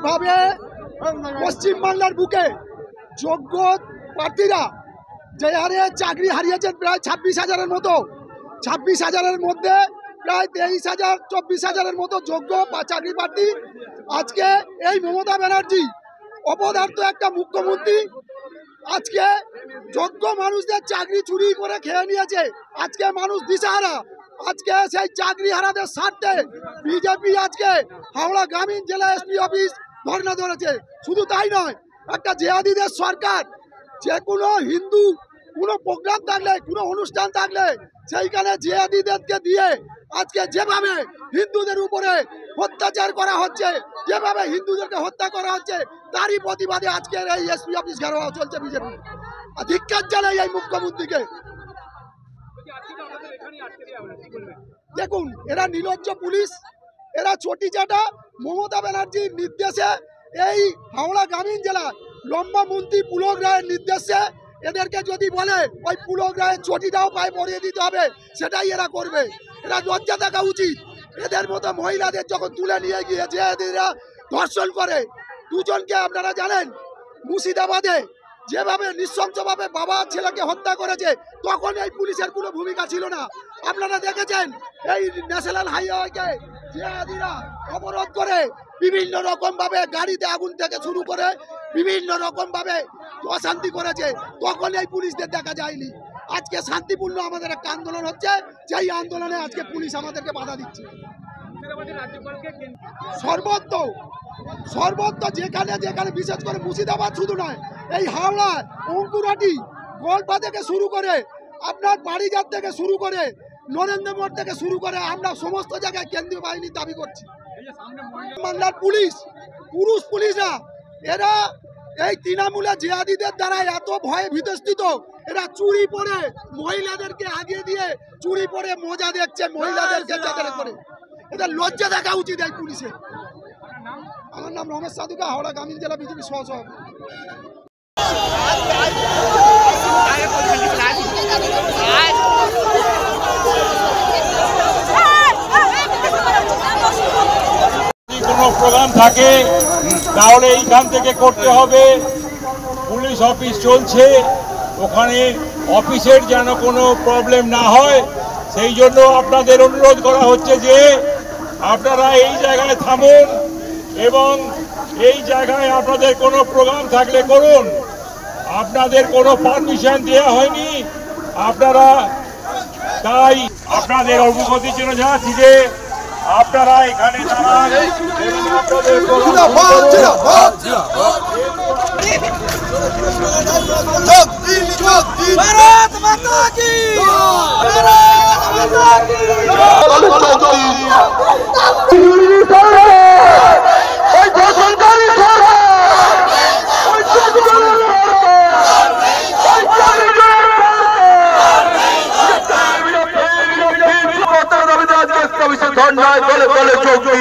যেভাবে পশ্চিমবাংলার বুকে যোগ্য প্রার্থীরা যে হারে চাকরি হারিয়েছেন প্রায় 26,000-এর মতো, 26,000-এর মধ্যে প্রায় 23,000-24,000-এর মতো যোগ্য চাকরি প্রার্থী। আজকে এই মমতা ব্যানার্জি অপদার্থ একটা মুখ্যমন্ত্রী আজকে যোগ্য মানুষদের চাকরি চুরি করে খেয়ে নিয়েছে। আজকে মানুষ দিশাহারা। আজকে সেই চাকরি হারাদের স্বার্থে বিজেপি আজকে হাওড়া গ্রামীণ জেলা এসপি অফিস ধর্ণা ধরেছে। শুধু তাই নয়, একটা জেহাদিদের সরকার, যে কোনো হিন্দু কোনো প্রোগ্রাম থাকলে, কোনো অনুষ্ঠান থাকলে সেইখানে জেহাদিদেরকে দিয়ে আজকে যেভাবে হিন্দুদের উপরে অত্যাচার করা হচ্ছে, যেভাবে হিন্দুদেরকে হত্যা করা হচ্ছে, তারই প্রতিবাদে আজকের এই এসপি অফিস ঘেরাও চলছে বিজেপি। ধিক্কার জানাই এই মুখ্যমন্ত্রীকে। দেখুন, এরা নির্লজ্জ পুলিশ, এরা চটি চাটা। মমতা ব্যানার্জির নির্দেশে এই হাওড়া গ্রামীণ জেলা লম্বা মন্ত্রী পুলক রায়ের নির্দেশে এদেরকে যদি বলে ওই পুলক রায়ের চটিটাও পায়ে পরিয়ে দিতে হবে, সেটাই এরা করবে। এরা লজ্জা থাকা উচিত। এদের মতো মহিলাদের যখন তুলে নিয়ে গিয়ে যে এরা ধর্ষণ করে, দুজনকে আপনারা জানেন মুর্শিদাবাদে যেভাবে নৃশংসভাবে বাবা ছেলেকে হত্যা করেছে, তখন এই পুলিশের কোনো ভূমিকা ছিল না। আপনারা দেখেছেন এই ন্যাশনাল হাইওয়েকে জিহাদিরা অবরোধ করে বিভিন্ন রকম ভাবে গাড়িতে আগুন থেকে শুরু করে বিভিন্ন রকম ভাবে অশান্তি করেছে, তখন এই পুলিশদের দেখা যায়নি। আজকে শান্তিপূর্ণ আমাদের একটা আন্দোলন হচ্ছে, যেই আন্দোলনে আজকে পুলিশ আমাদেরকে বাধা দিচ্ছে। সর্বত্র যেখানে যেখানে, বিশেষ করে মুর্শিদাবাদ শুধু নয়, এই হাওড়া, অঙ্কুরহাটি, গোলপা থেকে শুরু করে আপনার বাড়িঘাট থেকে শুরু করে নরেন্দ্র মোড় থেকে শুরু করে আমরা সমস্ত জায়গায় কেন্দ্রীয় বাহিনীর দাবি করছি। বাংলার পুলিশ, পুরুষ পুলিশরা এরা এই তৃণমূলের জিহাদিদের দ্বারা এত ভয়ে ভীতস্তিত, এরা চুরি পরে মহিলাদেরকে আগিয়ে দিয়ে চুরি পরে মজা দেখছে মহিলাদেরকে করে। এদের লজ্জা দেখা উচিত এই পুলিশের। আমার নাম রমেশ সাধুকা, হাওড়া গ্রামীণ জেলা বিজেপি সহসভাপতি। কোনো প্রোগ্রাম থাকে তাহলে এইখান থেকে করতে হবে। পুলিশ অফিস চলছে, ওখানে অফিসের যেন কোনো প্রবলেম না হয়, সেই জন্য আপনাদের অনুরোধ করা হচ্ছে যে আপনারা এই জায়গায় থামুন এবং এই জায়গায় আপনাদের কোনো প্রোগ্রাম থাকলে করুন। আপনাদের কোনো পারমিশন দেওয়া হয়নি, আপনারা তাই আপনাদের অবগতির জন্য জানাচ্ছি যে আপনারা এখানে দাঁড়ান এবং আপনাদের भारत माता की, भारत माता की। ধন্যবাদ বলে বলে চৌকি